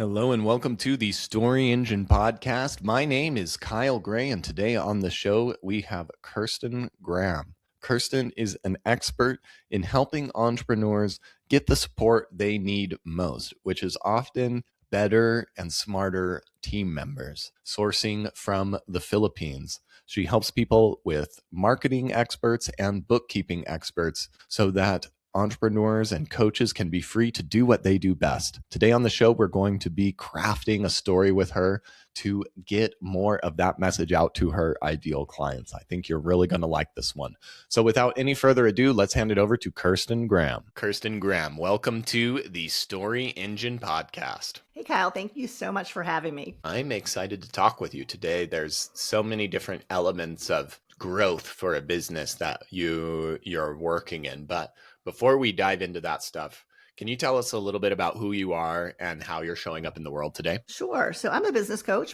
Hello and welcome to the Story Engine podcast. My name is Kyle Gray, and today on the show we have Kirsten Graham. Kirsten is an expert in helping entrepreneurs get the support they need most, which is often better and smarter team members, sourcing from the Philippines. She helps people with marketing experts and bookkeeping experts so that entrepreneurs and coaches can be free to do what they do best. Today on the show, we're going to be crafting a story with her to get more of that message out to her ideal clients. I think you're really going to like this one. So without any further ado, let's hand it over to Kirsten Graham. Kirsten Graham, welcome to the Story Engine podcast. Hey, Kyle, thank you so much for having me. I'm excited to talk with you today. There's so many different elements of growth for a business that you're working in, but before we dive into that stuff, can you tell us a little bit about who you are and how you're showing up in the world today? Sure. So I'm a business coach.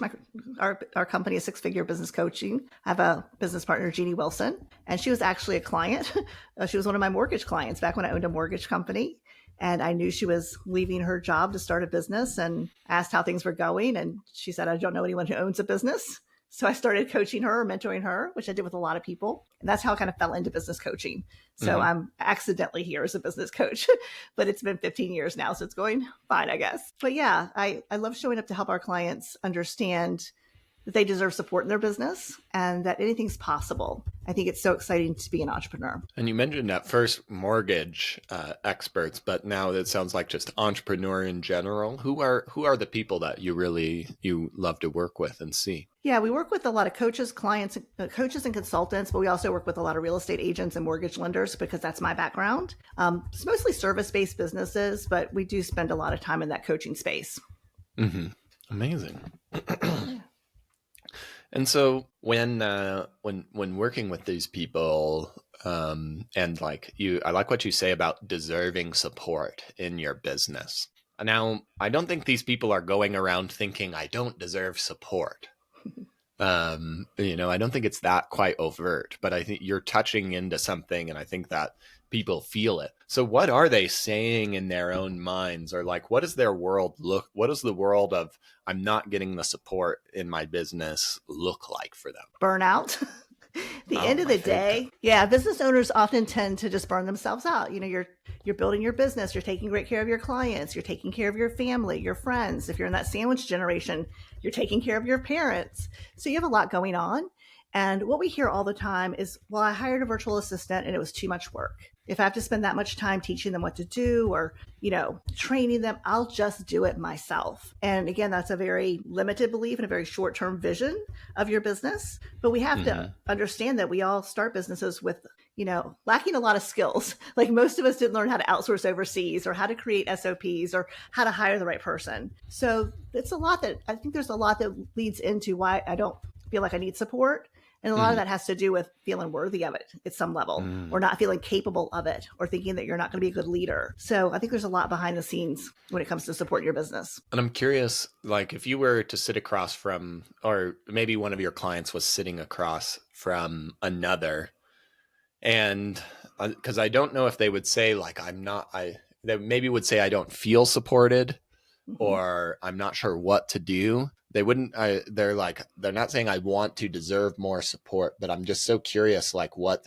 Our company is Six Figure Business Coaching. I have a business partner, Jeannie Wilson, and she was actually a client. She was one of my mortgage clients back when I owned a mortgage company. And I knew she was leaving her job to start a business and asked how things were going. And she said, I don't know anyone who owns a business. So I started coaching her, mentoring her, which I did with a lot of people. And that's how I kind of fell into business coaching. So I'm accidentally here as a business coach, but it's been 15 years now. So it's going fine, I guess. But yeah, I love showing up to help our clients understand that they deserve support in their business and that anything's possible. I think it's so exciting to be an entrepreneur. And you mentioned at first mortgage experts, but now it sounds like just entrepreneur in general. Who are the people that you love to work with and see? Yeah, we work with a lot of coaches, clients, coaches and consultants, but we also work with a lot of real estate agents and mortgage lenders because that's my background. It's mostly service-based businesses, but we do spend a lot of time in that coaching space. Mm-hmm. Amazing. And so when working with these people, and like I like what you say about deserving support in your business. Now, I don't think these people are going around thinking I don't deserve support. I don't think it's that quite overt, but I think you're touching into something, and I think that people feel it. So what are they saying in their own minds, or like, what does their world what does the world of I'm not getting the support in my business look like for them? Burnout. The end of the day, yeah, business owners often tend to just burn themselves out. You know, you're building your business, you're taking great care of your clients, you're taking care of your family, your friends. If you're in that sandwich generation, you're taking care of your parents. So you have a lot going on. And what we hear all the time is, well, I hired a virtual assistant and it was too much work. If I have to spend that much time teaching them what to do or, training them, I'll just do it myself. And again, that's a very limited belief and a very short-term vision of your business. But we have to understand that we all start businesses with, lacking a lot of skills. Like most of us didn't learn how to outsource overseas or how to create SOPs or how to hire the right person. So there's a lot that leads into why I don't feel like I need support. And a lot of that has to do with feeling worthy of it at some level or not feeling capable of it or thinking that you're not going to be a good leader. So I think there's a lot behind the scenes when it comes to supporting your business. And I'm curious, like if you were to sit across from, or maybe one of your clients was sitting across from another, and because I don't know if they would say like, they maybe would say I don't feel supported or I'm not sure what to do. They wouldn't, they're not saying I want to deserve more support, but I'm just so curious, like what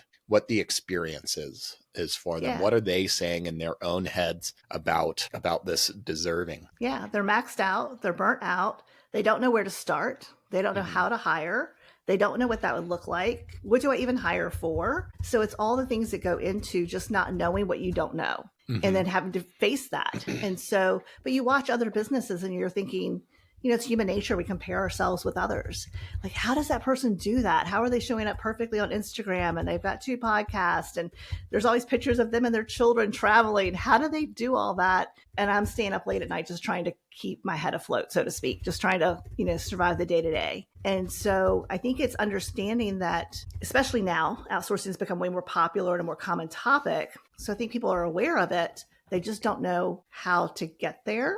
the experience is for them. Yeah. What are they saying in their own heads about this deserving? Yeah, they're maxed out. They're burnt out. They don't know where to start. They don't know how to hire. They don't know what that would look like. What do I even hire for? So it's all the things that go into just not knowing what you don't know and then having to face that. And so, but you watch other businesses and you're thinking, it's human nature. We compare ourselves with others. Like, how does that person do that? How are they showing up perfectly on Instagram? And they've got 2 podcasts and there's always pictures of them and their children traveling. How do they do all that? And I'm staying up late at night, just trying to keep my head afloat, so to speak, just trying to, survive the day to day. And so I think it's understanding that, especially now, outsourcing has become way more popular and a more common topic. So I think people are aware of it. They just don't know how to get there.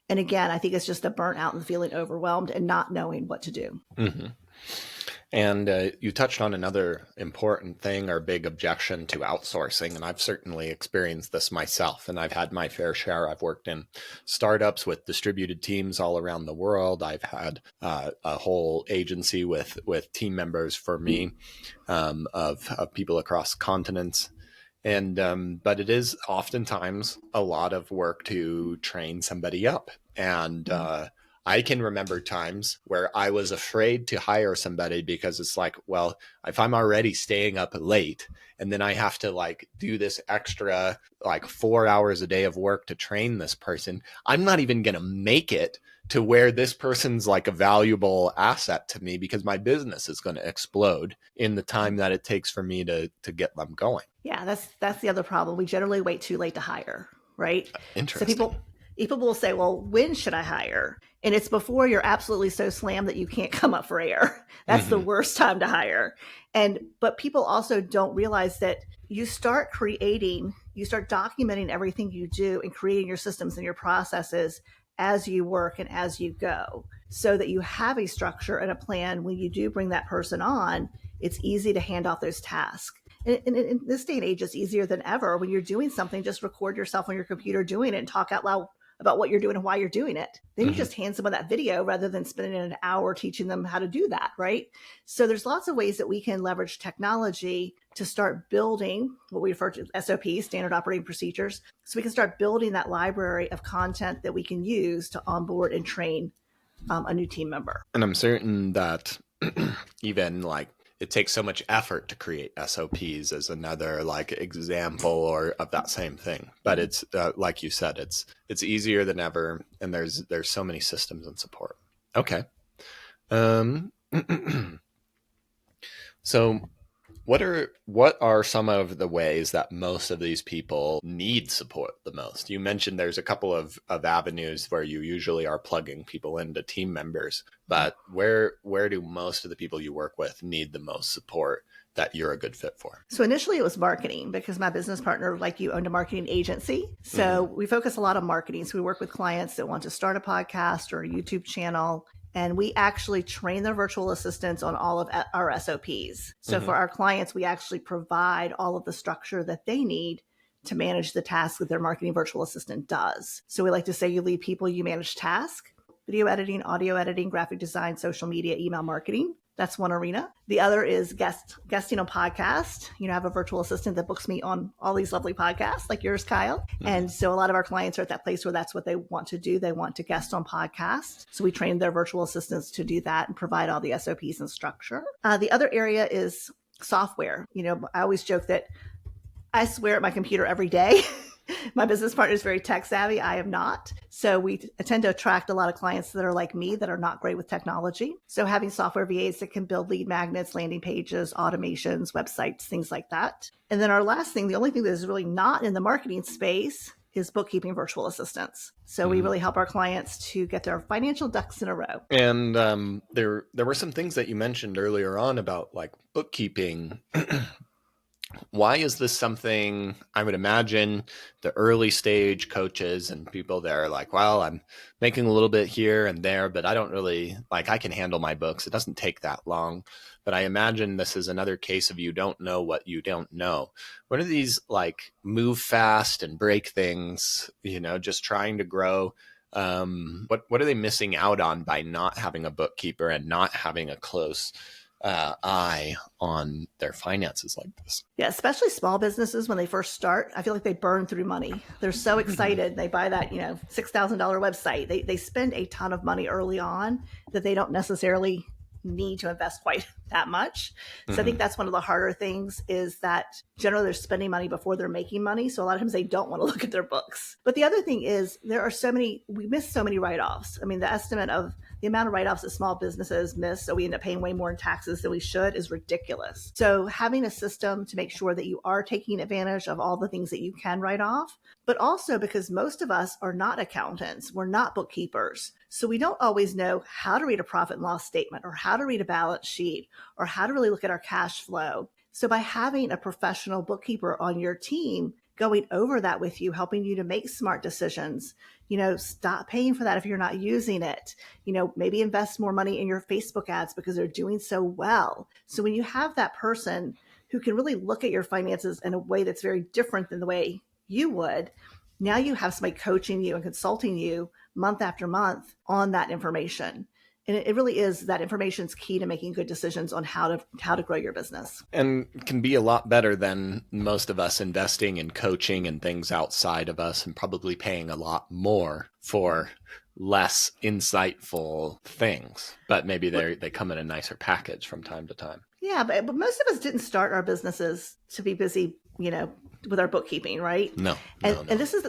And again, I think it's just a burnout and feeling overwhelmed and not knowing what to do. Mm-hmm. And you touched on another important thing or big objection to outsourcing. And I've certainly experienced this myself, and I've had my fair share. I've worked in startups with distributed teams all around the world. I've had a whole agency with team members for me of people across continents. And but it is oftentimes a lot of work to train somebody up. And I can remember times where I was afraid to hire somebody because it's like, well, if I'm already staying up late and then I have to like do this extra like 4 hours a day of work to train this person, I'm not even going to make it to where this person's like a valuable asset to me, because my business is going to explode in the time that it takes for me to get them going. Yeah, that's the other problem. We generally wait too late to hire, right? Interesting. So people will say, well, when should I hire? And it's before you're absolutely so slammed that you can't come up for air. That's the worst time to hire. But people also don't realize that you start documenting everything you do and creating your systems and your processes as you work and as you go, so that you have a structure and a plan. When you do bring that person on, it's easy to hand off those tasks. And in this day and age, it's easier than ever. When you're doing something, just record yourself on your computer doing it and talk out loud about what you're doing and why you're doing it. Then you just hand someone that video rather than spending an hour teaching them how to do that, right? So there's lots of ways that we can leverage technology to start building what we refer to as SOPs, standard operating procedures. So we can start building that library of content that we can use to onboard and train a new team member. And I'm certain that even like it takes so much effort to create SOPs as another like example or of that same thing. But it's like you said, it's easier than ever, and there's so many systems and support. Okay. So what are some of the ways that most of these people need support the most? You mentioned there's a couple of avenues where you usually are plugging people into team members, but where do most of the people you work with need the most support that you're a good fit for? So initially it was marketing, because my business partner, like you, owned a marketing agency. So we focus a lot on marketing. So we work with clients that want to start a podcast or a YouTube channel. And we actually train their virtual assistants on all of our SOPs. So for our clients, we actually provide all of the structure that they need to manage the tasks that their marketing virtual assistant does. So we like to say, you lead people, you manage tasks: video editing, audio editing, graphic design, social media, email marketing. That's one arena. The other is guesting on podcasts. I have a virtual assistant that books me on all these lovely podcasts like yours, Kyle. And so a lot of our clients are at that place where that's what they want to do. They want to guest on podcasts. So we train their virtual assistants to do that and provide all the SOPs and structure. The other area is software. I always joke that I swear at my computer every day. My business partner is very tech savvy. I am not. So we tend to attract a lot of clients that are like me, that are not great with technology. So having software VAs that can build lead magnets, landing pages, automations, websites, things like that. And then our last thing, the only thing that is really not in the marketing space, is bookkeeping virtual assistants. So we really help our clients to get their financial ducks in a row. And there were some things that you mentioned earlier on about like bookkeeping. Why is this something? I would imagine the early stage coaches and people there are like, well, I'm making a little bit here and there, but I don't really I can handle my books. It doesn't take that long. But I imagine this is another case of you don't know what you don't know. What are these like move fast and break things, just trying to grow? What are they missing out on by not having a bookkeeper and not having a close eye on their finances like this? Yeah, especially small businesses when they first start, I feel like they burn through money. They're so excited. They buy that, $6,000 website. They spend a ton of money early on that they don't necessarily need to invest quite that much. So I think that's one of the harder things, is that generally they're spending money before they're making money. So a lot of times they don't want to look at their books. But the other thing is we miss so many write-offs. I mean, the estimate of the amount of write-offs that small businesses miss, so we end up paying way more in taxes than we should, is ridiculous. So having a system to make sure that you are taking advantage of all the things that you can write off, but also because most of us are not accountants, we're not bookkeepers. So we don't always know how to read a profit and loss statement, or how to read a balance sheet, or how to really look at our cash flow. So by having a professional bookkeeper on your team, going over that with you, helping you to make smart decisions. Stop paying for that if you're not using it. Maybe invest more money in your Facebook ads because they're doing so well. So when you have that person who can really look at your finances in a way that's very different than the way you would, now you have somebody coaching you and consulting you month after month on that information. And it really is, that information is key to making good decisions on how to grow your business. And can be a lot better than most of us investing in coaching and things outside of us, and probably paying a lot more for less insightful things. But maybe they come in a nicer package from time to time. Yeah, but most of us didn't start our businesses to be busy, with our bookkeeping, right? No. And this is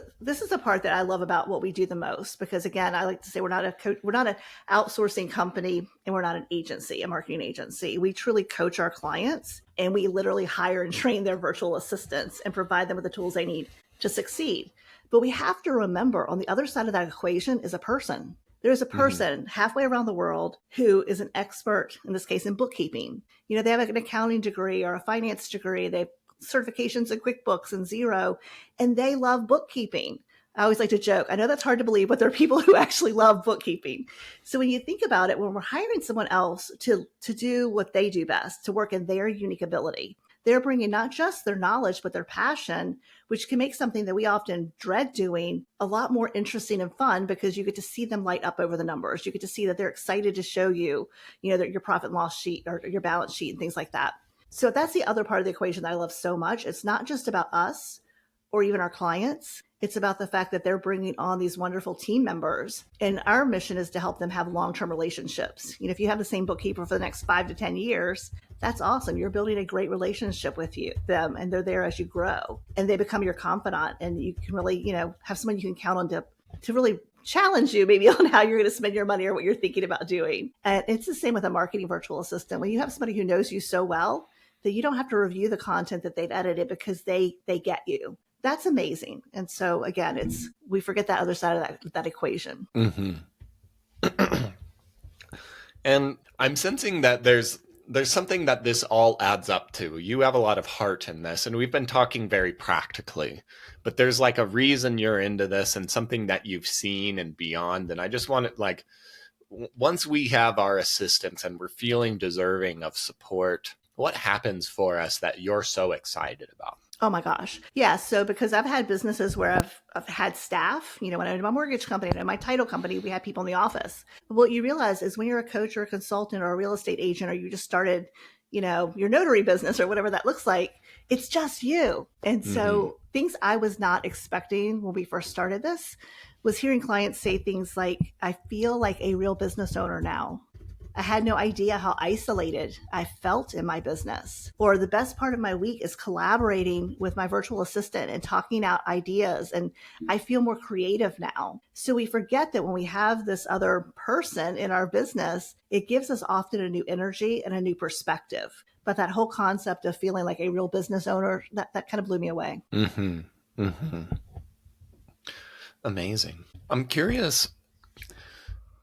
the part that I love about what we do the most, because again, I like to say we're not an outsourcing company, and we're not an agency, a marketing agency. We truly coach our clients, and we literally hire and train their virtual assistants and provide them with the tools they need to succeed. But we have to remember, on the other side of that equation is a person. There's a person halfway around the world who is an expert, in this case, in bookkeeping. They have an accounting degree or a finance degree. They have certifications in QuickBooks and Xero, and they love bookkeeping. I always like to joke, I know that's hard to believe, but there are people who actually love bookkeeping. So when you think about it, when we're hiring someone else to do what they do best, to work in their unique ability, they're bringing not just their knowledge, but their passion, which can make something that we often dread doing a lot more interesting and fun, because you get to see them light up over the numbers. You get to see that they're excited to show you, your profit and loss sheet or your balance sheet and things like that. So that's the other part of the equation that I love so much. It's not just about us or even our clients. It's about the fact that they're bringing on these wonderful team members. And our mission is to help them have long-term relationships. If you have the same bookkeeper for the next 5 to 10 years, that's awesome. You're building a great relationship with them, and they're there as you grow, and they become your confidant, and you can really, have someone you can count on to really challenge you maybe on how you're going to spend your money or what you're thinking about doing. And it's the same with a marketing virtual assistant. When you have somebody who knows you so well that you don't have to review the content that they've edited because they get you, that's amazing. And so again, we forget that other side of that equation. And I'm sensing that there's something that this all adds up to. You have a lot of heart in this, and we've been talking very practically, but there's like a reason you're into this and something that you've seen and beyond. And I just want to, once we have our assistance and we're feeling deserving of support, what happens for us that you're so excited about? Oh my gosh. Yeah. So because I've had businesses where I've had staff, when I had my mortgage company and my title company, we had people in the office. But what you realize is when you're a coach or a consultant or a real estate agent, or you just started, your notary business or whatever that looks like, it's just you. And so things I was not expecting when we first started this was hearing clients say things like, I feel like a real business owner now. I had no idea how isolated I felt in my business. Or the best part of my week is collaborating with my virtual assistant and talking out ideas. And I feel more creative now. So we forget that when we have this other person in our business, it gives us often a new energy and a new perspective. But that whole concept of feeling like a real business owner, that kind of blew me away. Amazing. I'm curious.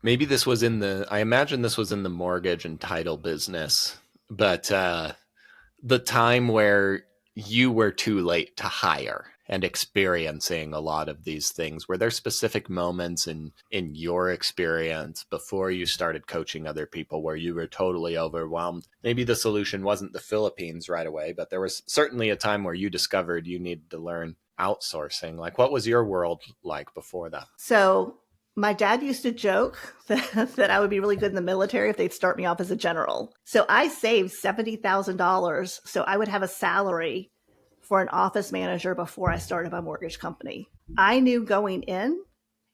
Maybe I imagine this was in the mortgage and title business, but the time where you were too late to hire and experiencing a lot of these things, were there specific moments in your experience before you started coaching other people where you were totally overwhelmed? Maybe the solution wasn't the Philippines right away, but there was certainly a time where you discovered you needed to learn outsourcing. What was your world like before that? So my dad used to joke that I would be really good in the military if they'd start me off as a general. So I saved $70,000 so I would have a salary for an office manager before I started my mortgage company. I knew going in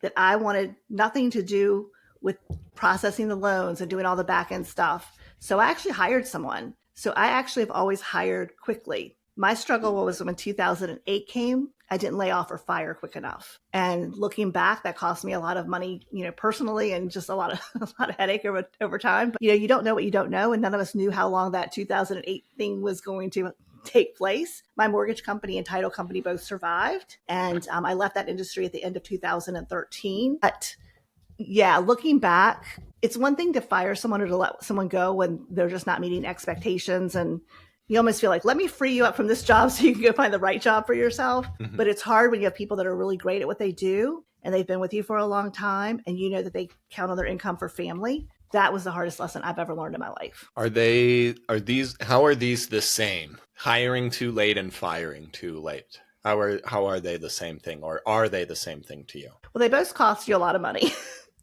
that I wanted nothing to do with processing the loans and doing all the back end stuff. So I actually hired someone. So I actually have always hired quickly. My struggle was when 2008 came, I didn't lay off or fire quick enough. And looking back, that cost me a lot of money, personally, and just a lot of headache over time. But, you don't know what you don't know. And none of us knew how long that 2008 thing was going to take place. My mortgage company and title company both survived. And I left that industry at the end of 2013. But yeah, looking back, it's one thing to fire someone or to let someone go when they're just not meeting expectations and you almost feel like, let me free you up from this job so you can go find the right job for yourself. Mhm. But it's hard when you have people that are really great at what they do and they've been with you for a long time and you know that they count on their income for family. That was the hardest lesson I've ever learned in my life. How are these the same? Hiring too late and firing too late. How are they the same thing, or are they the same thing to you? Well, they both cost you a lot of money.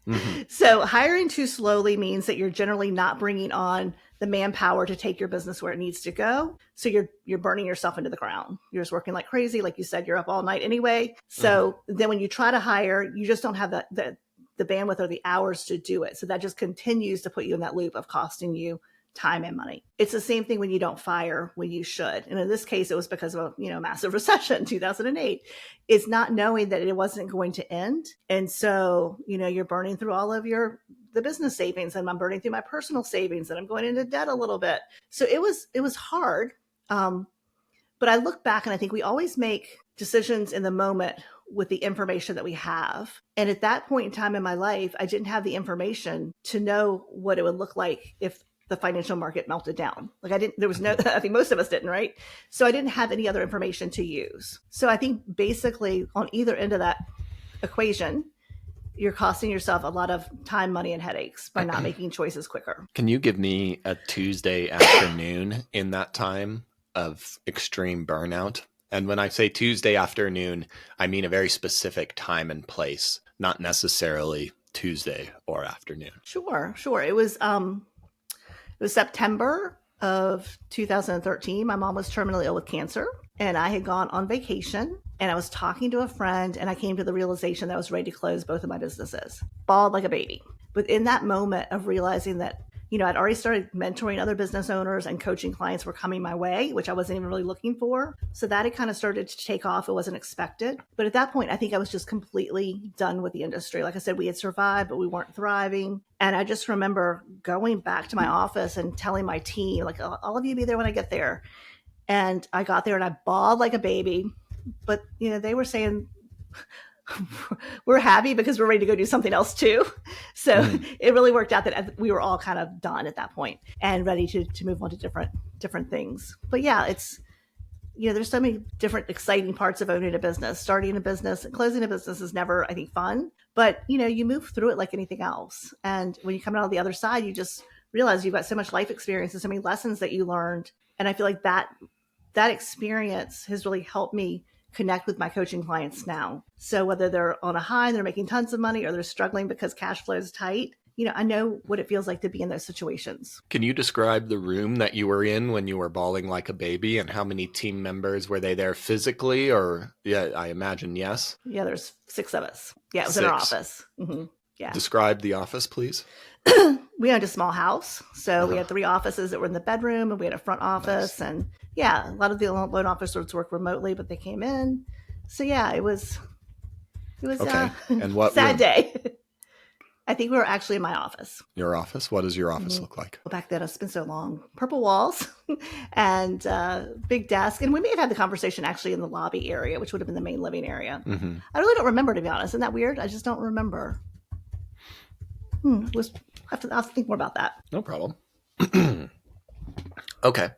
Mm-hmm. So hiring too slowly means that you're generally not bringing on the manpower to take your business where it needs to go. So you're burning yourself into the ground. You're just working like crazy. Like you said, you're up all night anyway. So then when you try to hire, you just don't have the bandwidth or the hours to do it. So that just continues to put you in that loop of costing you time and money. It's the same thing when you don't fire when you should. And in this case, it was because of a massive recession, 2008. It's not knowing that it wasn't going to end. And so, you're burning through all of the business savings, and I'm burning through my personal savings, and I'm going into debt a little bit. So it was hard. But I look back and I think we always make decisions in the moment with the information that we have. And at that point in time in my life, I didn't have the information to know what it would look like if the financial market melted down. I think most of us didn't, right? So I didn't have any other information to use. So I think basically on either end of that equation, you're costing yourself a lot of time, money, and headaches by not making choices quicker. Can you give me a Tuesday afternoon in that time of extreme burnout? And when I say Tuesday afternoon, I mean a very specific time and place, not necessarily Tuesday or afternoon. Sure. It was September of 2013. My mom was terminally ill with cancer, and I had gone on vacation, and I was talking to a friend, and I came to the realization that I was ready to close both of my businesses. Bawled like a baby. But in that moment of realizing that, I'd already started mentoring other business owners, and coaching clients were coming my way, which I wasn't even really looking for. So that had kind of started to take off. It wasn't expected. But at that point, I think I was just completely done with the industry. Like I said, we had survived, but we weren't thriving. And I just remember going back to my office and telling my team, like, all of you be there when I get there. And I got there and I bawled like a baby. But, they were saying, we're happy because we're ready to go do something else too. So it really worked out that we were all kind of done at that point and ready to move on to different things. But yeah, it's, there's so many different exciting parts of owning a business. Starting a business and closing a business is never, I think, fun, but you move through it like anything else. And when you come out on the other side, you just realize you've got so much life experience and so many lessons that you learned. And I feel like that experience has really helped me connect with my coaching clients now. So whether they're on a high and they're making tons of money, or they're struggling because cash flow is tight, I know what it feels like to be in those situations. Can you describe the room that you were in when you were bawling like a baby, and how many team members were they there physically? Or I imagine yes. Yeah, there's 6 of us. Yeah, it was in our office. Mm-hmm. Yeah. Describe the office, please. We owned a small house. So we had 3 offices that were in the bedroom, and we had a front office. Nice. And yeah, a lot of the loan officers work remotely, but they came in. So yeah, it was okay. And what sad room? Day. I think we were actually in my office. Your office? What does your office look like? Well, back then, it's been so long. Purple walls and big desk. And we may have had the conversation actually in the lobby area, which would have been the main living area. Mm-hmm. I really don't remember, to be honest. Isn't that weird? I just don't remember. I'll think more about that. No problem. Okay.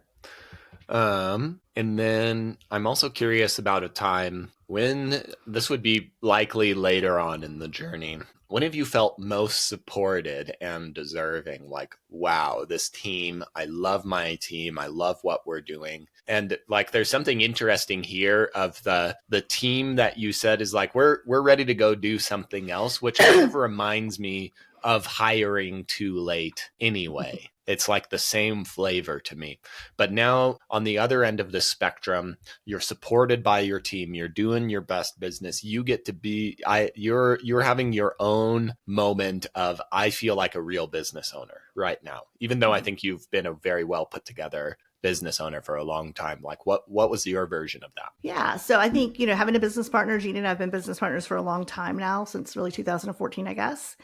And then I'm also curious about a time when this would be likely later on in the journey. When have you felt most supported and deserving? Like, wow, this team, I love my team. I love what we're doing. And like, there's something interesting here of the team that you said is like, we're ready to go do something else, which kind of reminds me of hiring too late anyway. It's like the same flavor to me. But now on the other end of the spectrum, you're supported by your team. You're doing your best business. You get to be, you're having your own moment of, I feel like a real business owner right now, even though I think you've been a very well put together business owner for a long time. Like what was your version of that? Yeah. So I think, having a business partner, Gina and I have been business partners for a long time now, since really 2014, I guess.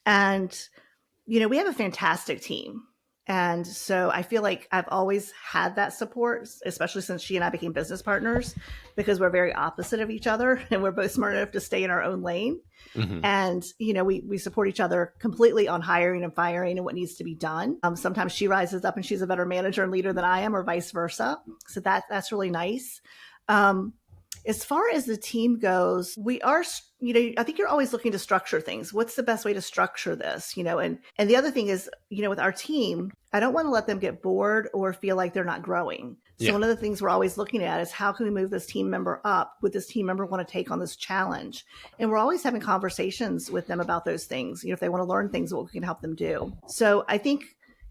And, we have a fantastic team. And so I feel like I've always had that support, especially since she and I became business partners, because we're very opposite of each other and we're both smart enough to stay in our own lane. Mm-hmm. And, we support each other completely on hiring and firing and what needs to be done. Sometimes she rises up and she's a better manager and leader than I am, or vice versa. So that's really nice. As far as the team goes, we are, I think you're always looking to structure things. What's the best way to structure this? And the other thing is, with our team, I don't want to let them get bored or feel like they're not growing. So one of the things we're always looking at is how can we move this team member up? Would this team member want to take on this challenge? And we're always having conversations with them about those things. If they want to learn things, what we can help them do. So I think,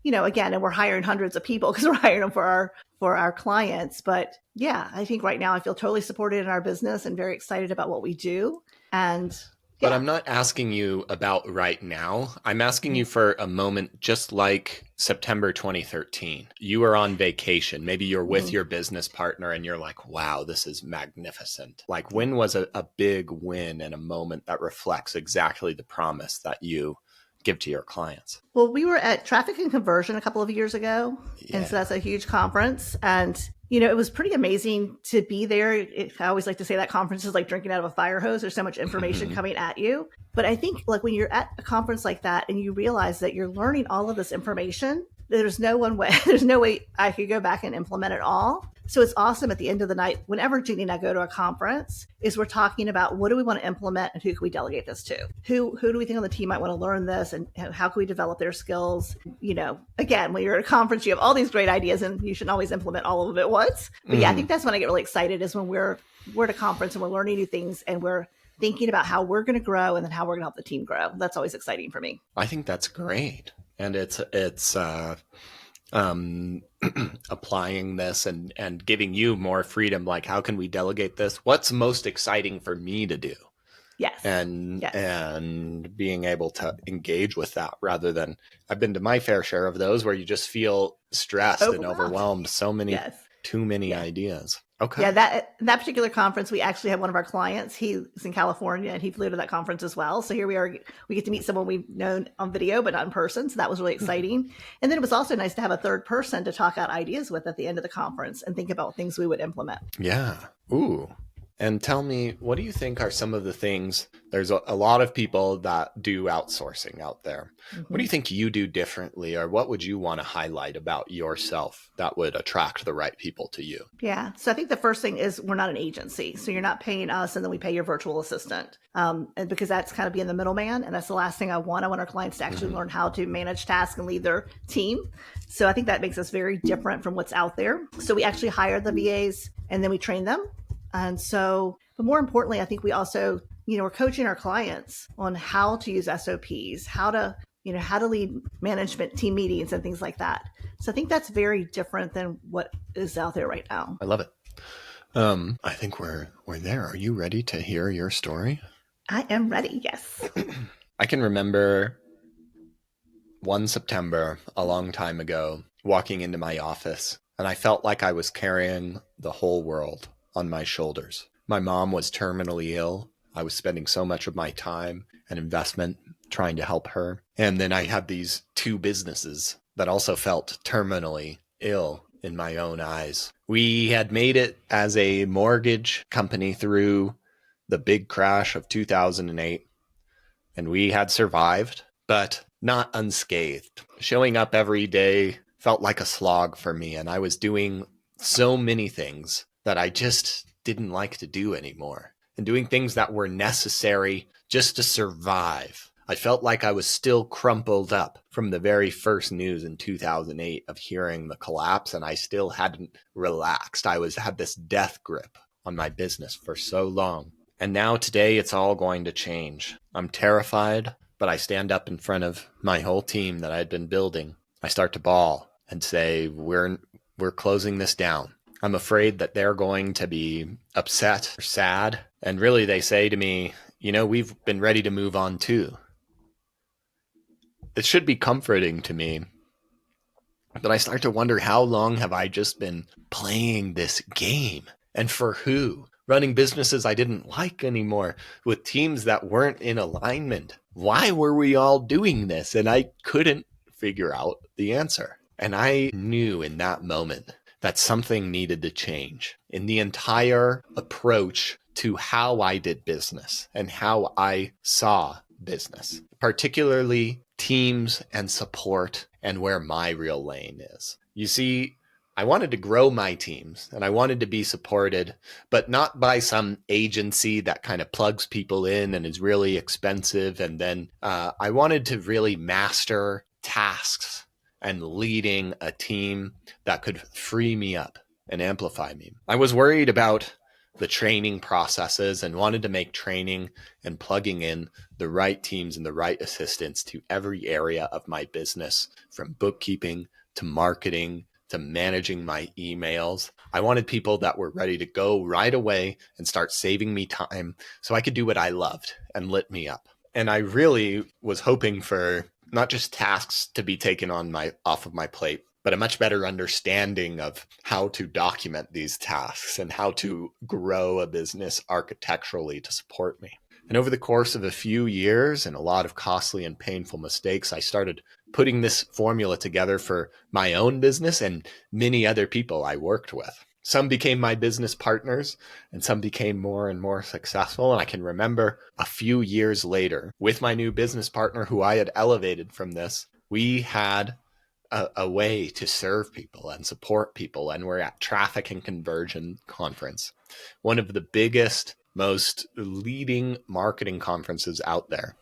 again, and we're hiring hundreds of people because we're hiring them for our clients. But yeah, I think right now I feel totally supported in our business and very excited about what we do. And But I'm not asking you about right now. I'm asking you for a moment just like September 2013. You were on vacation. Maybe you're with your business partner and you're like, wow, this is magnificent. Like, when was a big win and a moment that reflects exactly the promise that you give to your clients? Well, we were at Traffic and Conversion a couple of years ago. Yeah. And so that's a huge conference. And, it was pretty amazing to be there. I always like to say that conference is like drinking out of a fire hose. There's so much information coming at you. But I think like when you're at a conference like that and you realize that you're learning all of this information, there's no way I could go back and implement it all. So it's awesome at the end of the night, whenever Jeannie and I go to a conference, is we're talking about what do we want to implement and who can we delegate this to? Who do we think on the team might want to learn this, and how can we develop their skills? Again, when you're at a conference, you have all these great ideas and you shouldn't always implement all of them at once. But yeah, I think that's when I get really excited, is when we're at a conference and we're learning new things and we're thinking about how we're going to grow and then how we're going to help the team grow. That's always exciting for me. I think that's great. And it's applying this and giving you more freedom. Like, how can we delegate this? What's most exciting for me to do? Yes. And being able to engage with that, rather than, I've been to my fair share of those where you just feel stressed and overwhelmed. So many, too many ideas. Okay. Yeah, that particular conference, we actually had one of our clients. He's in California and he flew to that conference as well. So here we are. We get to meet someone we've known on video, but not in person. So that was really exciting. And then it was also nice to have a third person to talk out ideas with at the end of the conference and think about things we would implement. Yeah. Ooh. And tell me, what do you think are some of the things? There's a lot of people that do outsourcing out there. What do you think you do differently, or what would you want to highlight about yourself that would attract the right people to you? Yeah. So I think the first thing is we're not an agency. So you're not paying us and then we pay your virtual assistant. And because that's kind of being the middleman. And that's the last thing I want. I want our clients to actually learn how to manage tasks and lead their team. So I think that makes us very different from what's out there. So we actually hire the VAs and then we train them. And so, but more importantly, I think we also, we're coaching our clients on how to use SOPs, how to lead management team meetings and things like that. So I think that's very different than what is out there right now. I love it. I think we're there. Are you ready to hear your story? I am ready. Yes. I can remember one September a long time ago, walking into my office, and I felt like I was carrying the whole world on my shoulders. My mom was terminally ill. I was spending so much of my time and investment trying to help her. And then I had these two businesses that also felt terminally ill in my own eyes. We had made it as a mortgage company through the big crash of 2008, and we had survived, but not unscathed. Showing up every day felt like a slog for me, and I was doing so many things that I just didn't like to do anymore, and doing things that were necessary just to survive. I felt like I was still crumpled up from the very first news in 2008 of hearing the collapse, and I still hadn't relaxed. I had this death grip on my business for so long. And now today it's all going to change. I'm terrified, but I stand up in front of my whole team that I had been building. I start to bawl and say, we're closing this down. I'm afraid that they're going to be upset or sad. And really they say to me, we've been ready to move on too. It should be comforting to me. But I start to wonder, how long have I just been playing this game? And for who? Running businesses I didn't like anymore, with teams that weren't in alignment. Why were we all doing this? And I couldn't figure out the answer. And I knew in that moment that something needed to change in the entire approach to how I did business and how I saw business, particularly teams and support and where my real lane is. You see, I wanted to grow my teams and I wanted to be supported, but not by some agency that kind of plugs people in and is really expensive. And then I wanted to really master tasks and leading a team that could free me up and amplify me. I was worried about the training processes and wanted to make training and plugging in the right teams and the right assistants to every area of my business, from bookkeeping to marketing to managing my emails. I wanted people that were ready to go right away and start saving me time so I could do what I loved and lit me up. And I really was hoping for not just tasks to be taken off of my plate, but a much better understanding of how to document these tasks and how to grow a business architecturally to support me. And over the course of a few years and a lot of costly and painful mistakes, I started putting this formula together for my own business and many other people I worked with. Some became my business partners and some became more and more successful. And I can remember a few years later with my new business partner who I had elevated from this, we had a way to serve people and support people. And we're at Traffic and Conversion Conference, one of the biggest, most leading marketing conferences out there.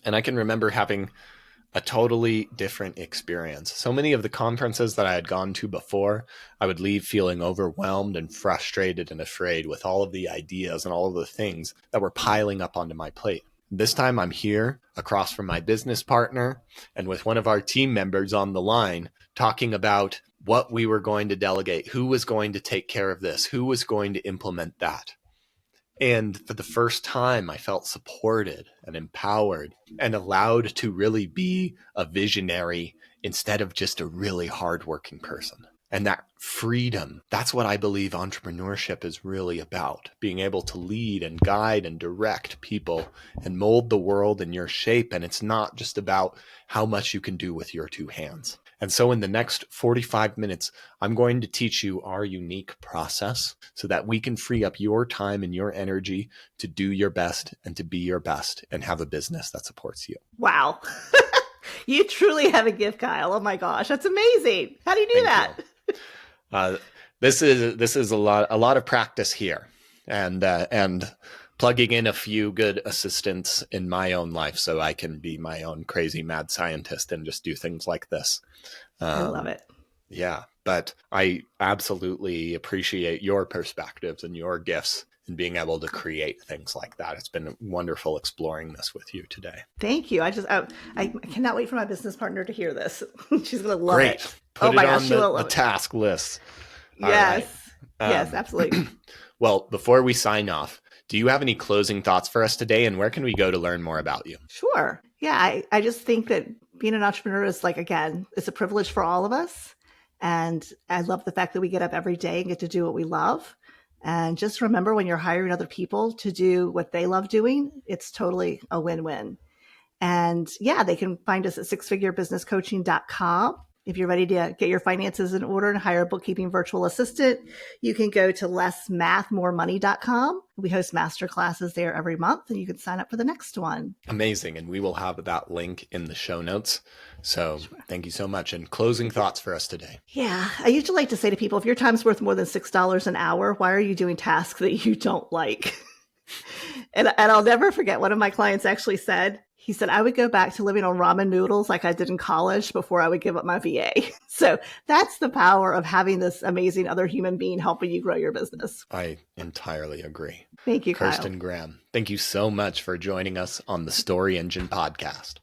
And I can remember having a totally different experience. So many of the conferences that I had gone to before, I would leave feeling overwhelmed and frustrated and afraid with all of the ideas and all of the things that were piling up onto my plate. This time I'm here across from my business partner and with one of our team members on the line talking about what we were going to delegate, who was going to take care of this, who was going to implement that. And for the first time, I felt supported and empowered and allowed to really be a visionary instead of just a really hardworking person. And that freedom, that's what I believe entrepreneurship is really about. Being able to lead and guide and direct people and mold the world in your shape. And it's not just about how much you can do with your two hands. And so in the next 45 minutes, I'm going to teach you our unique process so that we can free up your time and your energy to do your best and to be your best and have a business that supports you. Wow. You truly have a gift, Kyle. Oh my gosh, that's amazing. How do you do that? This is a lot of practice here and plugging in a few good assistants in my own life so I can be my own crazy mad scientist and just do things like this. I love it. Yeah, but I absolutely appreciate your perspectives and your gifts and being able to create things like that. It's been wonderful exploring this with you today. Thank you. I cannot wait for my business partner to hear this. She's going to love Great. it. Put it on the task list. Yes. Yes, absolutely. Well, before we sign off, do you have any closing thoughts for us today, and where can we go to learn more about you? Sure. Yeah, I just think that being an entrepreneur is it's a privilege for all of us. And I love the fact that we get up every day and get to do what we love. And just remember, when you're hiring other people to do what they love doing, it's totally a win-win. And yeah, they can find us at sixfigurebusinesscoaching.com. If you're ready to get your finances in order and hire a bookkeeping virtual assistant, you can go to lessmathmoremoney.com. We host masterclasses there every month, and you can sign up for the next one. Amazing. And we will have that link in the show notes. So Thank you so much. And closing thoughts for us today. Yeah. I usually like to say to people, if your time's worth more than $6 an hour, why are you doing tasks that you don't like? And I'll never forget, one of my clients actually said, he said, I would go back to living on ramen noodles like I did in college before I would give up my VA. So that's the power of having this amazing other human being helping you grow your business. I entirely agree. Thank you, Kirsten Graham. Thank you so much for joining us on the Story Engine podcast.